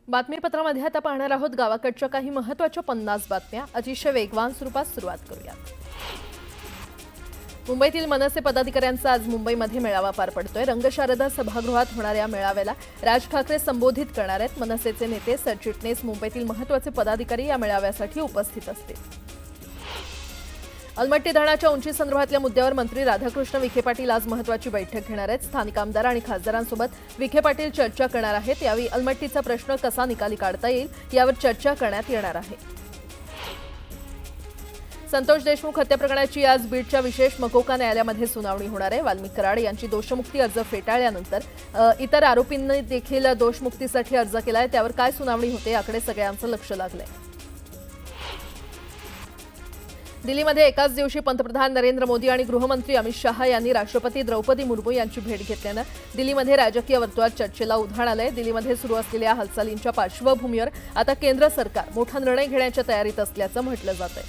बातमीपत्रामध्ये आता पाहणार आहोत गावाकडच्या काही महत्त्वाच्या 50 बातम्या अतिशय वेगवान स्वरूपात सुरुवात करूयात। मुंबईतील मनसे पदाधिकाऱ्यांचा आज मुंबईमध्ये मेळावा पार पडतोय। रंगशारदा सभागृहात होणाऱ्या मेळाव्याला राज ठाकरे संबोधित करणार आहेत। मनसेचे नेते सरचिटणीस मुंबईतील महत्त्वाचे पदाधिकारी या मेळाव्यासाठी उपस्थित असतील। अलमट्टी धरणाच्या उंचीसंदर्भातल्या मुद्द्यावर मंत्री राधाकृष्ण विखे पाटील आज महत्त्वाची बैठक घेणार आहेत। स्थानिक आमदार आणि खासदारांसोबत विखे पाटील चर्चा करणार आहेत। यावेळी अलमट्टीचा प्रश्न कसा निकाली काढता येईल यावर चर्चा करण्यात येणार आहे। संतोष देशमुख हत्या प्रकरणाची आज बीडच्या विशेष मकोका न्यायालयामध्ये सुनावणी होणार आहे। वाल्मिक कराड यांची दोषमुक्ती अर्ज फेटाळल्यानंतर इतर आरोपींनी देखील दोषमुक्तीसाठी अर्ज केलाय। त्यावर काय सुनावणी होते याकडे सगळ्यांचं लक्ष लागलंय। दिल्लीमध्ये एकाच दिवशी पंतप्रधान नरेंद्र मोदी आणि गृहमंत्री अमित शहा यांनी राष्ट्रपती द्रौपदी मुर्मू यांची भेट घेतल्यानं दिल्लीमध्ये राजकीय वर्तुळात चर्चेला उधाण आलंय। दिल्लीमध्ये सुरू असलेल्या हालचालींच्या पार्श्वभूमीवर आता केंद्र सरकार मोठा निर्णय घेण्याच्या तयारीत असल्याचं म्हटलं जातंय।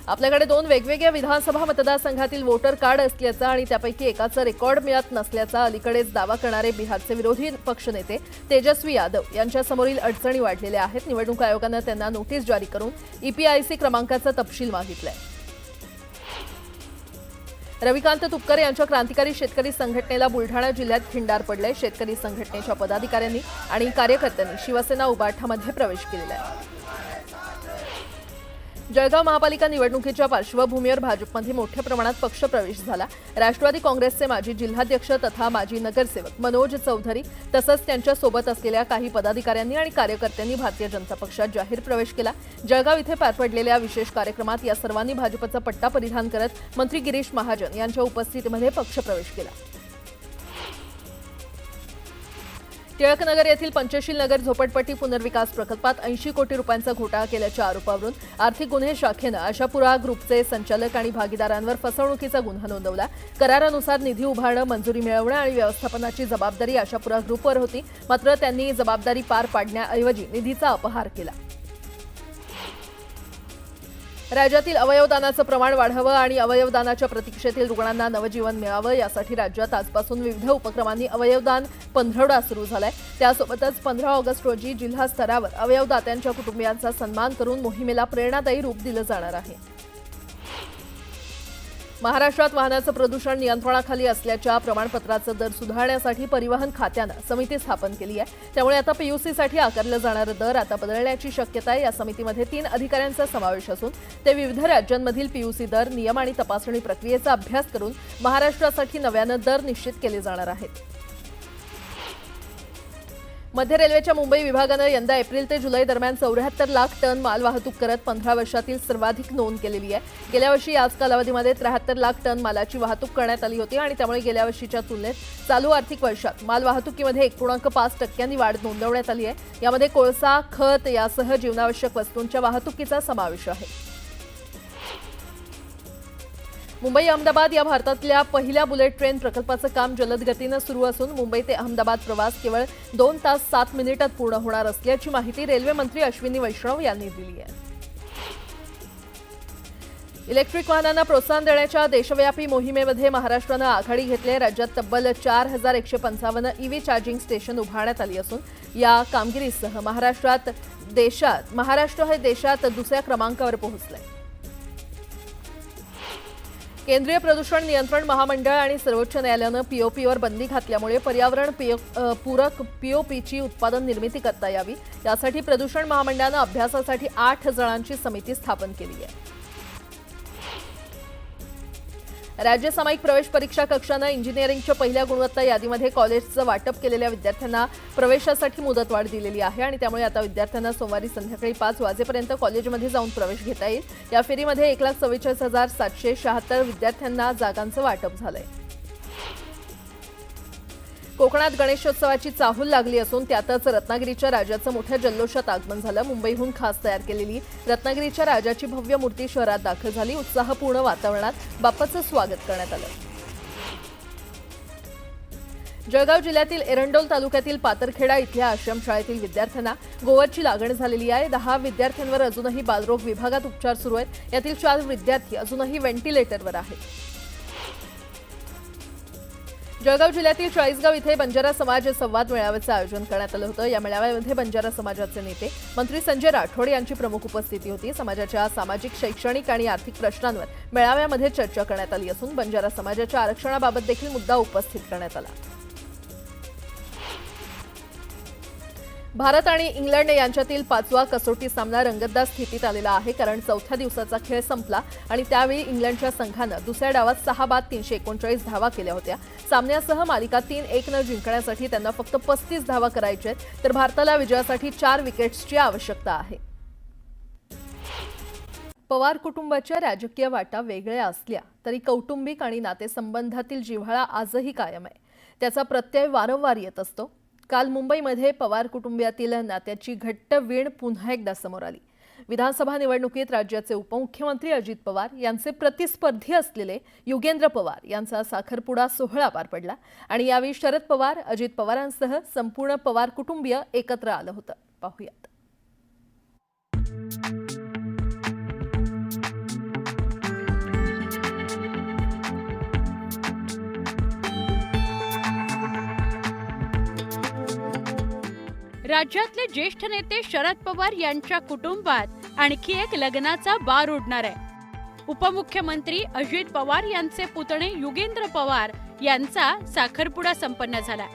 आपल्याकडे 2 वेगवेगळ्या विधानसभा मतदारसंघातील वोटर कार्ड असल्याचा आणि त्यापैकी एकाचा रेकॉर्ड मिळत नसल्याचा अलीकडेच दावा करणारे बिहारचे विरोधी पक्षनेते तेजस्वी यादव यांच्यासमोरील अडचणी वाढलेल्या आहेत। निवडणूक आयोगानं त्यांना नोटीस जारी करून ईपीआयसी क्रमांकाचा तपशील मागितलाय। रविकांत तुपकर यांच्या क्रांतिकारी शेतकरी संघटनेला बुलढाणा जिल्ह्यात खिंडार पडले। शेतकरी संघटनेच्या पदाधिकाऱ्यांनी आणि कार्यकर्त्यांनी शिवसेना उबाठामध्ये प्रवेश केलेला आहे। जळगाव महापालिका निवडणुकीच्या पार्श्वभूमीवर भाजपमध्ये मोठ्या प्रमाणात पक्षप्रवेश झाला। राष्ट्रवादी काँग्रेसचे माजी जिल्हाध्यक्ष तथा माजी नगरसेवक मनोज चौधरी तसंच त्यांच्या सोबत असलेल्या काही पदाधिकाऱ्यांनी आणि कार्यकर्त्यांनी भारतीय जनता पक्षात जाहीर प्रवेश केला। जळगाव इथे पार पडलेल्या विशेष कार्यक्रमात या सर्वांनी भाजपचा पट्टा परिधान करत मंत्री गिरीश महाजन यांच्या उपस्थितीमध्ये पक्षप्रवेश केला। टिळकनगर येथील पंचशील नगर झोपडपट्टी पुनर्विकास प्रकल्पात 80 कोटी रुपयांचा घोटाळा केल्याच्या आरोपावरून आर्थिक गुन्हे शाखेनं आशापुरा ग्रुपचे संचालक आणि भागीदारांवर फसवणुकीचा गुन्हा नोंदवला। करारानुसार निधी उभारणं, मंजुरी मिळवणं आणि व्यवस्थापनाची जबाबदारी आशापुरा ग्रुपवर होती, मात्र त्यांनी जबाबदारी पार पाडण्याऐवजी निधीचा अपहार केला। राज्यातील अवयवदानाचं प्रमाण वाढावं आणि अवयवदानाच्या प्रतीक्षेतील रुग्णांना नवजीवन मिळावं यासाठी राज्यात आजपासून विविध उपक्रमांनी अवयवदान पंधरवडा सुरू झालाय। त्यासोबतच 15 ऑगस्ट रोजी जिल्हा स्तरावर अवयवदात्यांच्या कुटुंबियांचा सन्मान करून मोहिमेला प्रेरणादायी रूप दिलं जाणार आहे। महाराष्ट्रात वाहनाचं प्रदूषण नियंत्रणाखाली असल्याच्या प्रमाणपत्राचं दर सुधारण्यासाठी परिवहन खात्यानं समिती स्थापन केली आहे। त्यामुळे आता पीयूसीसाठी आकारलं जाणारं दर आता बदलण्याची शक्यता आहे। या समितीमध्ये 3 अधिकाऱ्यांचा समावेश असून ते विविध राज्यांमधील पीयूसी दर, नियम आणि तपासणी प्रक्रियेचा अभ्यास करून महाराष्ट्रासाठी नव्यानं दर निश्चित केले जाणार आहेत। मध्य रेल्वेच्या मुंबई विभागानं यंदा एप्रिल ते जुलै दरम्यान 74 लाख टन मालवाहतूक करत 15 वर्षातील सर्वाधिक नोंद केलेली आहे। गेल्या वर्षी याच कालावधीमध्ये 73 लाख टन मालाची वाहतूक करण्यात आली होती आणि त्यामुळे गेल्या वर्षीच्या तुलनेत चालू आर्थिक वर्षात मालवाहतुकीमध्ये 1.5% वाढ नोंदवण्यात आली आहे। यामध्ये कोळसा, खत यासह जीवनावश्यक वस्तूंच्या वाहतुकीचा समावेश आहे। मुंबई अहमदाबाद या भारतातल्या पहिल्या बुलेट ट्रेन प्रकल्पाचं काम जलद गतीनं सुरू असून मुंबई ते अहमदाबाद प्रवास केवळ 2 तास 7 मिनिटात पूर्ण होणार असल्याची माहिती रेल्वे मंत्री अश्विनी वैष्णव यांनी दिली आहे। इलेक्ट्रिक वाहनांना प्रोत्साहन देण्याच्या देशव्यापी मोहिमेमध्ये महाराष्ट्रानं आघाडी घेतली आहे। राज्यात तब्बल 4155 ईव्ही चार्जिंग स्टेशन उभारण्यात आली असून या कामगिरीसह महाराष्ट्र हे देशात दुसऱ्या क्रमांकावर पोहोचलंय। केंद्रीय प्रदूषण नियंत्रण महामंडळ आणि सर्वोच्च न्यायालयानं पीओपीवर बंदी घातल्यामुळे पर्यावरण पूरक पीओपीची उत्पादन निर्मिती करता यावी यासाठी प्रदूषण महामंडळानं अभ्यासासाठी 8 जणांची समिती स्थापन केली आहे। राज्य सामायिक प्रवेश परीक्षा कक्षानं इंजिनिअरिंगच्या पहिल्या गुणवत्ता यादीमध्ये कॉलेजचं वाटप केलेल्या विद्यार्थ्यांना प्रवेशासाठी मुदतवाढ दिलेली आहे आणि त्यामुळे आता विद्यार्थ्यांना सोमवारी संध्याकाळी 5 वाजेपर्यंत कॉलेजमध्ये जाऊन प्रवेश घेता येईल। या फेरीमध्ये 1,44,776 विद्यार्थ्यांना जागांचं वाटप झालंय। कोकणात गणेशोत्सवाची चाहूल लागली असून त्यातच रत्नागिरीच्या राजाचं मोठ्या जल्लोषात आगमन झालं। मुंबईहून खास तयार केलेली रत्नागिरीच्या राजाची भव्य मूर्ती शहरात दाखल झाली। उत्साहपूर्ण वातावरणात बाप्पाचं स्वागत करण्यात आलं। जळगाव जिल्ह्यातील एरंडोल तालुक्यातील पातरखेडा इथल्या आश्रमशाळेतील विद्यार्थ्यांना गोवरची लागण झालेली आहे। 10 विद्यार्थ्यांवर अजूनही बालरोग विभागात उपचार सुरू आहेत। यातील 4 विद्यार्थी अजूनही व्हेंटिलेटरवर आहेत। जळगाव जिल्ह्यातील चाळीसगाव इथे बंजारा समाज संवाद मेळाव्याचं आयोजन करण्यात आलं होतं। या मेळाव्यामध्ये बंजारा समाजाचे नेते मंत्री संजय राठोड यांची प्रमुख उपस्थिती होती। समाजाच्या सामाजिक, शैक्षणिक आणि आर्थिक प्रश्नांवर मेळाव्यामध्ये चर्चा करण्यात आली असून बंजारा समाजाच्या आरक्षणाबाबत देखील मुद्दा उपस्थित करण्यात आला। भारत आणि इंग्लंड यांच्यातील 5वा कसोटी सामना रंगतदार स्थितीत आलेला आहे, कारण चौथ्या दिवसाचा खेळ संपला आणि त्यावेळी इंग्लंडच्या संघानं दुसऱ्या डावात 6 बाद 339 धावा केल्या होत्या। सामन्यासह मालिका 3-1 जिंकण्यासाठी त्यांना फक्त 35 धावा करायच्या आहेत, तर भारताला विजयासाठी 4 विकेट्सची आवश्यकता आहे। पवार कुटुंबाच्या राजकीय वाटा वेगळ्या असल्या तरी कौटुंबिक आणि नातेसंबंधातील जिव्हाळा आजही कायम आहे। त्याचा प्रत्यय वारंवार येत असतो। काल मुंबईमध्ये पवार कुटुंबियातील नात्याची घट्ट वीण पुन्हा एकदा समोर आली। विधानसभा निवडणुकीत राज्याचे उपमुख्यमंत्री अजित पवार यांचे प्रतिस्पर्धी असलेले युगेंद्र पवार यांचा साखरपुडा सोहळा पार पडला आणि यावेळी शरद पवार, अजित पवारांसह संपूर्ण पवार कुटुंबीय एकत्र आलं होतं। पाहूयात। राज्यातले ज्येष्ठ नेते शरद पवार यांच्या कुटुंबात आणखी एक लग्नाचा बार उडणार आहे। उपमुख्यमंत्री अजित पवार यांचे पुतणे युगेंद्र पवार यांचा साखरपुडा संपन्न झाला।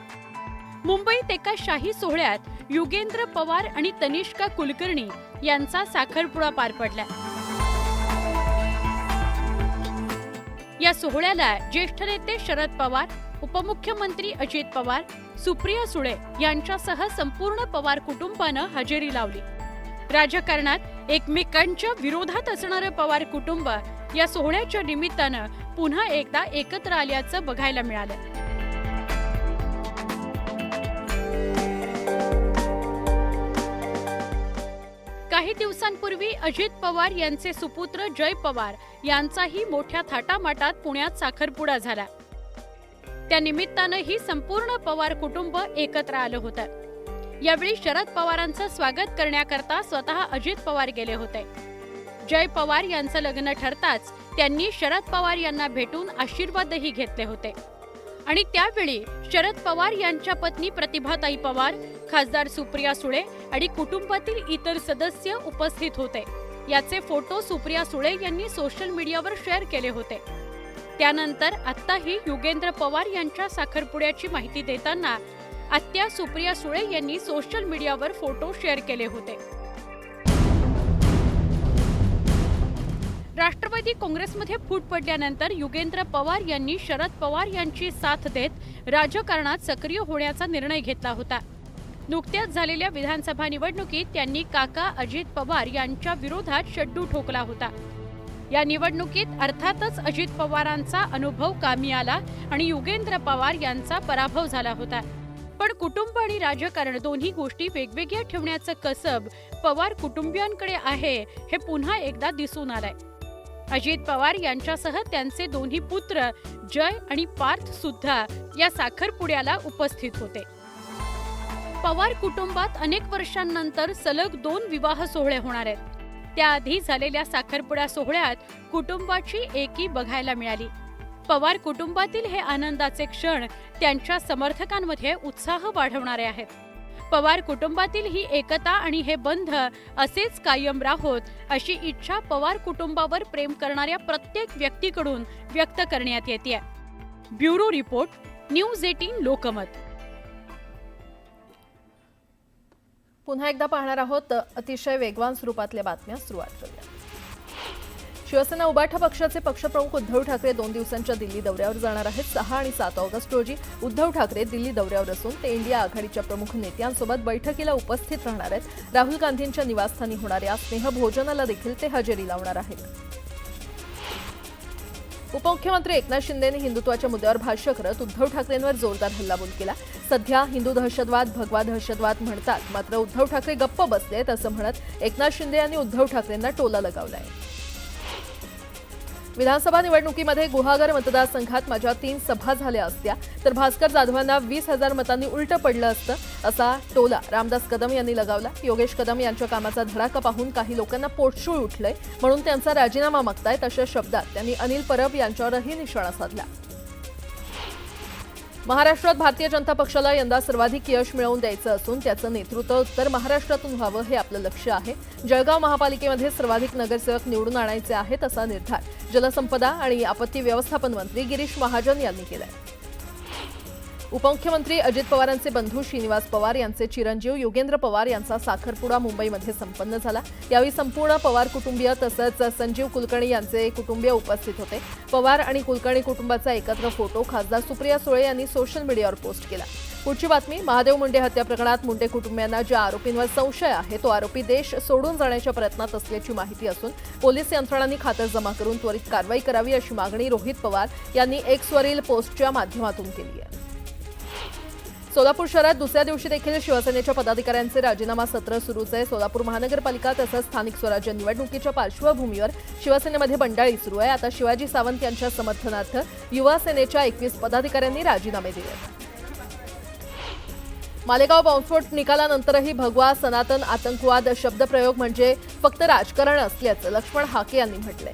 मुंबईत एका शाही सोहळ्यात युगेंद्र पवार आणि तनिष्का कुलकर्णी यांचा साखरपुडा पार पडला। या सोहळ्याला ज्येष्ठ नेते शरद पवार, उपमुख्यमंत्री अजित पवार, सुप्रिया सुळे यांच्यासह संपूर्ण पवार कुटुंबानं हजेरी लावली। राजकारणात एकमेकांच्या विरोधात असणारं पवार कुटुंब या सोहळ्याच्या निमित्तानं पुन्हा एकदा एकत्र आल्याचं बघायला मिळालं। काही दिवसांपूर्वी अजित पवार यांचे सुपुत्र जय पवार यांचाही मोठ्या थाटामाटात पुण्यात साखरपुडा झाला। त्या निमित्तानं ही संपूर्ण पवार कुटुंब एकत्र आलं होतं। यावेळी शरद पवारांचं स्वागत करण्याकरता स्वतः अजित पवार गेले होते। जय पवार यांचं लग्न ठरताच त्यांनी शरद पवार यांना भेटून आशीर्वादही घेतले होते आणि त्यावेळी शरद पवार यांच्या पत्नी प्रतिभाताई पवार, खासदार सुप्रिया सुळे आणि कुटुंबातील इतर सदस्य उपस्थित होते। याचे फोटो सुप्रिया सुळे यांनी सोशल मीडियावर शेअर केले होते। त्यानंतर आत्ताही युगेंद्र पवार यांच्या साखरपुड्याची माहिती देताना आत्या सुप्रिया सुळे यांनी सोशल मीडियावर फोटो शेअर केले होते। राष्ट्रवादी काँग्रेसमध्ये फूट पडल्यानंतर युगेंद्र पवार यांनी शरद पवार यांची साथ देत राजकारणात सक्रिय होण्याचा निर्णय घेतला होता। नुकत्याच झालेल्या विधानसभा निवडणुकीत त्यांनी काका अजित पवार यांच्या विरोधात शड्डू ठोकला होता। या निवडणुकीत अर्थातच अजित पवारांचा अनुभव कामी आला आणि युगेंद्र पवार यांचा पराभव झाला होता। पण कुटुंब आणि राजकारण दोन्ही गोष्टी वेगवेगळ्या ठेवण्याचं कसब पवार कुटुंबियांकडे आहे हे पुन्हा एकदा दिसून आलंय। अजित पवार यांच्यासह त्यांचे दोन्ही पुत्र जय आणि पार्थ सुद्धा या साखरपुड्याला उपस्थित होते। पवार कुटुंबात अनेक वर्षांनंतर सलग 2 विवाह सोहळे होणार आहेत। त्याआधी झालेल्या साखरपुडा सोहळ्यात कुटुंबाची एकी बघायला मिळाली। पवार कुटुंबातील हे आनंदाचे क्षण त्यांच्या समर्थकांमध्ये उत्साह वाढवणारे आहेत। पवार कुटुंबातील ही एकता आणि हे बंध असेच कायम राहोत अशी इच्छा पवार कुटुंबावर प्रेम करणाऱ्या प्रत्येक व्यक्तीकडून व्यक्त करण्यात येते। Bureau report, news 18 Lokmat. पुन्हा एकदा पाहणार आहोत अतिशय वेगवान स्वरूपातल्या बातम्या। सुरुवात करूया। शिवसेना उबाठा पक्षाचे पक्षप्रमुख उद्धव ठाकरे 2 दिवसांच्या दिल्ली दौऱ्यावर जाणार आहेत। 6 आणि 7 ऑगस्ट रोजी उद्धव ठाकरे दिल्ली दौऱ्यावर असून ते इंडिया आघाडीच्या प्रमुख नेत्यांसोबत बैठकीला उपस्थित राहणार आहेत। राहुल गांधींच्या निवासस्थानी होणाऱ्या स्नेहभोजनाला देखील ते हजेरी लावणार आहेत। उपमुख्यमंत्री एकनाथ शिंदेंनी हिंदुत्वाच्या मुद्द्यावर भाष्य करत उद्धव ठाकरेंवर जोरदार हल्लाबोल केला। सध्या हिंदू दहशतवाद, भगवा दहशतवाद म्हणतात, मात्र उद्धव ठाकरे गप्प बसलेत असं म्हणत एकनाथ शिंदे यांनी उद्धव ठाकरेंना टोला लगावलाय। विधानसभा निवडणुकीमध्ये गुहागर मतदारसंघात माझ्या 3 सभा झाल्या असत्या तर भास्कर जाधवांना 20,000 मतांनी उलटं पडलं असतं, असा टोला रामदास कदम यांनी लगावला। योगेश कदम यांच्या कामाचा धडाका पाहून काही लोकांना पोटशूळ उठलंय, म्हणून त्यांचा राजीनामा मागतायत अशा शब्दात त्यांनी अनिल परब यांच्यावरही निशाणा साधला। महाराष्ट्रात भारतीय जनता पक्षाला यंदा सर्वाधिक यश मिळवून द्यायचं असून त्याचं नेतृत्व उत्तर महाराष्ट्रातून व्हावं हे आपलं लक्ष्य आहे. जळगाव महापालिकेमध्ये सर्वाधिक नगरसेवक निवडून आणायचे आहेत असा निर्धार जलसंपदा आणि आपत्ती व्यवस्थापन मंत्री गिरीश महाजन यांनी केलाय. उपमुख्यमंत्री अजित पवारांचे बंधू श्रीनिवास पवार यांचे चिरंजीव योगेंद्र पवार यांचा साखरपुडा मुंबईमध्ये संपन्न झाला. यावेळी संपूर्ण पवार कुटुंबीय तसंच संजीव कुलकर्णी यांचे कुटुंबीय उपस्थित होते. पवार आणि कुलकर्णी कुटुंबाचा एकत्र फोटो खासदार सुप्रिया सुळे यांनी सोशल मीडियावर पोस्ट केला. पुढची बातमी, महादेव मुंडे हत्या प्रकरणात मुंडे कुटुंबियांना ज्या आरोपींवर संशय आहे तो आरोपी देश सोडून जाण्याच्या प्रयत्नात असल्याची माहिती असून पोलीस यंत्रणांनी खातरजमा करून त्वरित कारवाई करावी अशी मागणी रोहित पवार यांनी एक्सवरील पोस्टच्या माध्यमातून केली आहे. सोलापूर शहरात दुसऱ्या दिवशी देखील शिवसेनेच्या पदाधिकाऱ्यांचे राजीनामा सत्र सुरूच आहे. सोलापूर महानगरपालिका तसंच स्थानिक स्वराज्य निवडणुकीच्या पार्श्वभूमीवर शिवसेनेमध्ये बंडाळी सुरू आहे. आता शिवाजी सावंत यांच्या समर्थनार्थ युवा सेनेच्या 21 पदाधिकाऱ्यांनी राजीनामे दिले. मालेगाव बॉम्बस्फोट निकालानंतरही भगवा सनातन आतंकवाद शब्दप्रयोग म्हणजे फक्त राजकारण असल्याचं लक्ष्मण हाके यांनी म्हटलंय.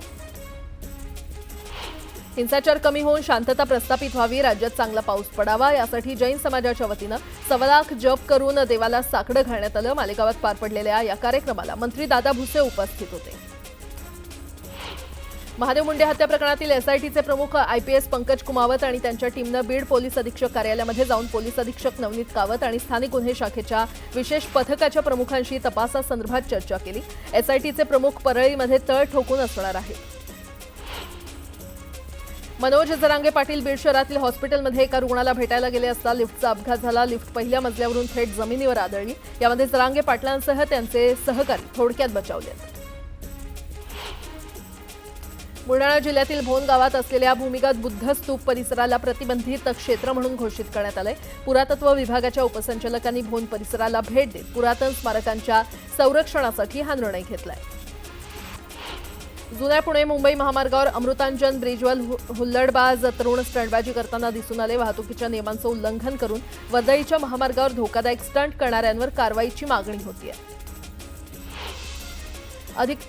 हिंसाचार कमी होऊन शांतता प्रस्थापित व्हावी, राज्यात चांगला पाऊस पडावा यासाठी जैन समाजाच्या वतीनं 1.25 लाख जप करून देवाला साकडं घालण्यात आलं. मालेगावात पार पडलेल्या या कार्यक्रमाला मंत्री दादा भुसे उपस्थित होते. महादेव मुंडे हत्या प्रकरणातील एसआयटीचे प्रमुख आयपीएस पंकज कुमावत आणि त्यांच्या टीमनं बीड पोलीस अधीक्षक कार्यालयामध्ये जाऊन पोलीस अधीक्षक नवनीत कावत आणि स्थानिक गुन्हे शाखेच्या विशेष पथकाच्या प्रमुखांशी तपासासंदर्भात चर्चा केली. एसआयटीचे प्रमुख परळीमध्ये तळ ठोकून असणार आहेत. मनोज जरांगे पाटील बीड शहरातील हॉस्पिटलमध्ये एका रुग्णाला भेटायला गेले असता लिफ्टचा अपघात झाला. लिफ्ट पहिल्या मजल्यावरून थेट जमिनीवर आदळली. यामध्ये जरांगे पाटलांसह त्यांचे सहकारी थोडक्यात बचावलेत. बुलढाणा जिल्ह्यातील भोन गावात असलेल्या भूमिगत बुद्ध स्तूप परिसराला प्रतिबंधित क्षेत्र म्हणून घोषित करण्यात आलंय. पुरातत्व विभागाच्या उपसंचालकांनी भोन परिसराला भेट देत पुरातन स्मारकांच्या संरक्षणासाठी हा निर्णय घेतलाय. जुन्या पुणे मुंबई महामार्गावर अमृतांजन ब्रिजवर हुल्लडबाज तरुण स्टंटबाजी करताना दिसून आले. वाहतुकीच्या नियमांचं उल्लंघन करून वर्दळीच्या महामार्गावर धोकादायक स्टंट करणाऱ्यांवर कारवाईची मागणी होतीये.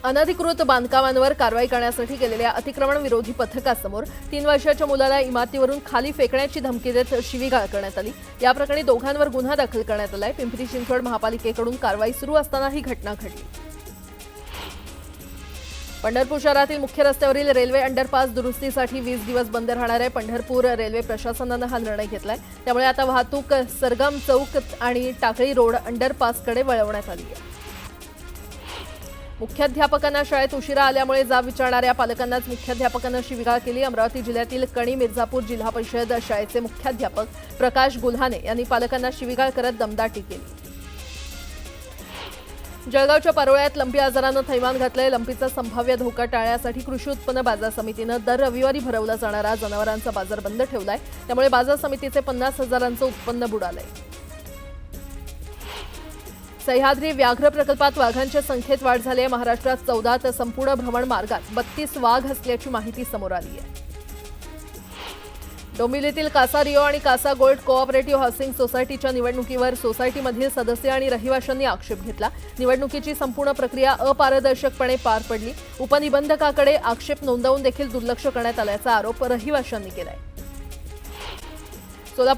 अनधिकृत बांधकामांवर कारवाई करण्यासाठी गेलेल्या अतिक्रमण विरोधी पथकासमोर 3 वर्षाच्या मुलाला इमारतीवरून खाली फेकण्याची धमकी देत शिवीगाळ करण्यात आली. या प्रकरणी दोघांवर गुन्हा दाखल करण्यात आलाय. पिंपरी चिंचवड महापालिकेकडून कारवाई सुरू असताना ही घटना घडली. पंढरपूर शहरातील मुख्य रस्त्यावरील रेल्वे अंडरपास दुरुस्तीसाठी 20 दिवस बंद राहणार आहे. पंढरपूर रेल्वे प्रशासनानं हा निर्णय घेतलाय. त्यामुळे आता वाहतूक सरगम चौक आणि टाकळी रोड अंडरपासकडे वळवण्यात आली आहे. मुख्याध्यापकांना शाळेत उशिरा आल्यामुळे जाब विचारणाऱ्या पालकांनाच मुख्याध्यापकांनं शिवीगाळ केली. अमरावती जिल्ह्यातील कणी मिर्झापूर जिल्हा परिषद शाळेचे मुख्याध्यापक प्रकाश गुल्हाने यांनी पालकांना शिवीगाळ करत दमदाटी केली. जळगावच्या पारोळ्यात लंपी आजारानं थैमान घातलंय. लंपीचा संभाव्य धोका टाळण्यासाठी कृषी उत्पन्न बाजार समितीनं दर रविवारी भरवला जाणारा जनावरांचा बाजार बंद ठेवलाय. त्यामुळे बाजार समितीचे 50,000चं उत्पन्न बुडालंय. सह्याद्री व्याघ्र प्रकल्पात वाघांच्या संख्येत वाढ झाली आहे. महाराष्ट्रात 14 तर संपूर्ण भ्रमण मार्गात 32 वाघ असल्याची माहिती समोर आली आहे. डोंबिवलीतील कासा रिओ आणि कासा गोल्ड कोऑपरेटिव्ह हाऊसिंग सोसायटीच्या निवडणुकीवर सोसायटीमधील सदस्य आणि रहिवाशांनी आक्षेप घेतला. निवडणुकीची संपूर्ण प्रक्रिया अपारदर्शकपणे पार पडली. उपनिबंधकाकडे आक्षेप नोंदवून देखील दुर्लक्ष करण्यात आल्याचा आरोप रहिवाशांनी केलाय.